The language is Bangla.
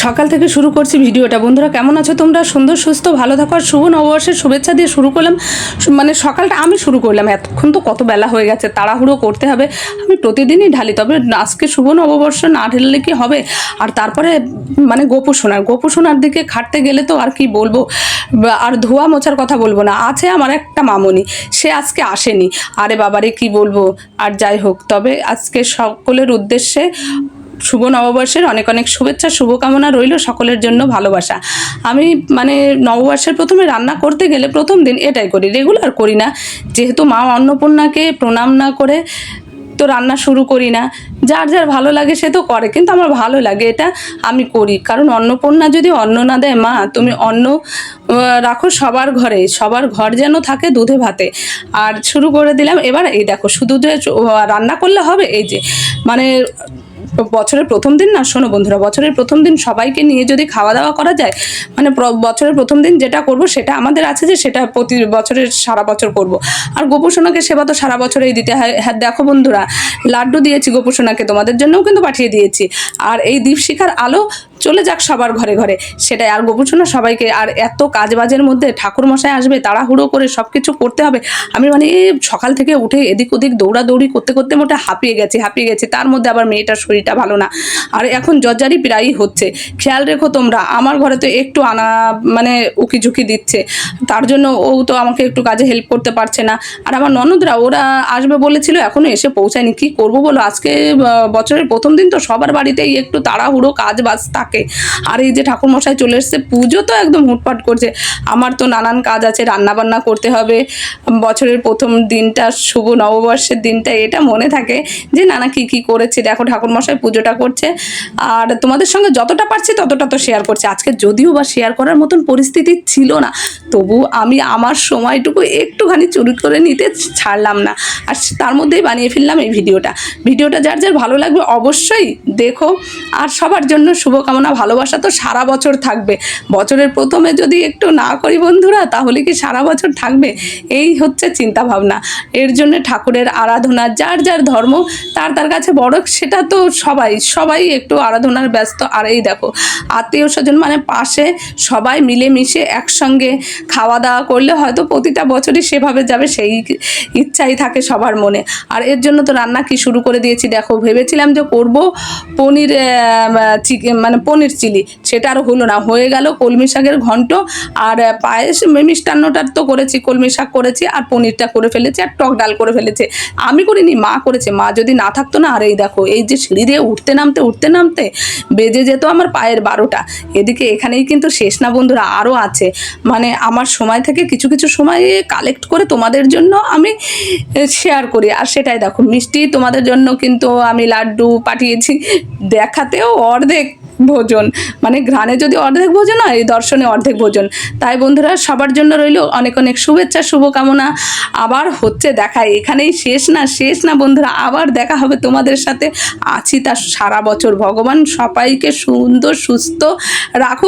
সকাল থেকে শুরু করছি ভিডিওটা। বন্ধুরা কেমন আছো তোমরা? সুন্দর সুস্থ ভালো থাকো আর শুভ নববর্ষের শুভেচ্ছা দিয়ে শুরু করলাম। মানে সকালটা আমি শুরু করলাম, এতক্ষণ তো কত বেলা হয়ে গেছে, তাড়াহুড়ো করতে হবে। আমি প্রতিদিনই ঢালি, তবে আজকে শুভ নববর্ষ না ঢাললে কি হবে? আর তারপরে মানে গোপু সোনার দিকে খাটতে গেলে তো আর কি বলবো। আর ধোয়া মোছার কথা বলবো না, আছে আমার একটা মামনি, সে আজকে আসেনি। আরে বাবারে কি বলবো। আর যাই হোক, তবে আজকে সকলের উদ্দেশ্যে শুভ নববর্ষের অনেক অনেক শুভেচ্ছা, শুভকামনা রইল সকলের জন্য, ভালোবাসা। আমি মানে নববর্ষের প্রথমে রান্না করতে গেলে প্রথম দিন এটাই করি, রেগুলার করি না, যেহেতু মা অন্নপূর্ণাকে প্রণাম না করে তো রান্না শুরু করি না। যার যার ভালো লাগে সে তো করে, কিন্তু আমার ভালো লাগে, এটা আমি করি। কারণ অন্নপূর্ণা যদি অন্ন না দেয়, মা তুমি অন্ন রাখো সবার ঘরে, সবার ঘর যেন থাকে দুধে ভাতে। আর শুরু করে দিলাম। এবার এই দেখো, শুধু যে রান্না করলে হবে এই যে মানে বছরের প্রথম দিন না, শোনো বন্ধুরা, বছরের প্রথম দিন সবাইকে নিয়ে যদি খাওয়া দাওয়া করা যায়, মানে বছরের প্রথম দিন যেটা করব সেটা আমাদের আছে যে সেটা প্রতি বছরের সারা বছর করব। আর গোপুসোনাকে সেবা তো সারা বছরেই দিতে হয়। হ্যাঁ দেখো বন্ধুরা, লাড্ডু দিয়েছি গোপুসোনাকে, তোমাদের জন্যও কিন্তু পাঠিয়ে দিয়েছি। আর এই দীপশিখার আলো চলে যাক সবার ঘরে ঘরে, সেটাই। আর গোপুসোনা সবাইকে, আর এত কাজ বাজের মধ্যে ঠাকুরমশাই আসবে, তাড়াহুড়ো করে সব কিছু করতে হবে। আমি মানে সকাল থেকে উঠে এদিক ওদিক দৌড়াদৌড়ি করতে করতে মোটে হাঁপিয়ে গেছি। তার মধ্যে আবার মেয়েটার শরীরটা ভালো না, আর এখন জ্বরজারি প্রায়ই হচ্ছে। খেয়াল রেখো তোমরা, আমার ঘরে তো একটু আনা মানে উকি ঝুঁকি দিচ্ছে, তার জন্য ও তো আমাকে একটু কাজে হেল্প করতে পারছে না। আর আমার ননদরা ওরা আসবে বলেছিল, এখনো এসে পৌঁছায়নি। কি করবো বলো, আজকে বছরের প্রথম দিন তো সবার বাড়িতেই একটু তাড়াহুড়ো কাজ বাজ থাকে। আর এই যে ঠাকুরমশাই চলে এসছে, পুজো তো একদম হুটপাট করছে। আমার তো নানান কাজ আছে, রান্না বান্না করতে হবে। বছরের প্রথম দিনটা, শুভ নববর্ষের দিনটা, এটা মনে থাকে যে নানা কি কি করেছে। দেখো ঠাকুরমশাই পুজোটা করছে, আর তোমাদের সঙ্গে যতটা পারছি ততটা তো শেয়ার করছি। আজকে যদিও বা শেয়ার করার মতন পরিস্থিতি ছিল না, তবু আমি আমার সময়টুকু একটুখানি চুরি করে নিতে ছাড়লাম না, আর তার মধ্যেই বানিয়ে ফেললাম এই ভিডিওটা। যার যার ভালো লাগবে অবশ্যই দেখো। আর সবার জন্য শুভকামনা, ভালোবাসা তো সারা বছর থাকবে। বছরের প্রথমে যদি একটু না করি বন্ধুরা, তাহলে কি সারা বছর থাকবে? এই হচ্ছে চিন্তা ভাবনা। এর জন্য ঠাকুরের আরাধনা, যার যার ধর্ম তার কাছে বড়, সেটা তো সবাই একটু আরাধনার ব্যস্ত। আর এই দেখো, আত্মীয় স্বজন মানে পাশে সবাই মিলেমিশে একসঙ্গে খাওয়া দাওয়া করলে হয়তো প্রতিটা বছরই সেভাবে যাবে, সেই ইচ্ছাই থাকে সবার মনে। আর এর জন্য তো রান্না কি শুরু করে দিয়েছি। দেখো, ভেবেছিলাম যে করব পনির চিকেন, মানে পনির চিলি, সেটা আর হলো না, হয়ে গেল কলমি শাকের ঘন্ট। আর পায়েস, মিষ্টান্নটা তো করেছি, কলমি শাক করেছি, আর পনিরটা করে ফেলেছি, আর টক ডাল করে ফেলেছে। আমি করিনি, মা করেছে। মা যদি না থাকতো না, আর এই দেখো, এই যে সিঁড়ি দিয়ে উঠতে নামতে বেজে যেত আমার পায়ের 12টা। এদিকে এখানেই কিন্তু শেষ না বন্ধুরা, আরও আছে। মানে আমার সময় থেকে কিছু কিছু সময় কালেক্ট করে তোমাদের জন্য আমি শেয়ার করি। আর সেটাই দেখো, মিষ্টি তোমাদের জন্য কিন্তু আমি লাড্ডু পাঠিয়েছি, দেখাতেও অর্ধেক ভোজন, মানে ঘ্রাণে যদি অর্ধেক ভোজন হয়, দর্শনে অর্ধেক ভোজন। তাই বন্ধুরা, সবার জন্য রইল অনেক অনেক শুভেচ্ছা, শুভকামনা। আবার হচ্ছে দেখা, এখানেই শেষ না বন্ধুরা, আবার দেখা হবে তোমাদের সাথে। আছি তার সারা বছর। ভগবান সবাইকে সুন্দর সুস্থ রাখুক।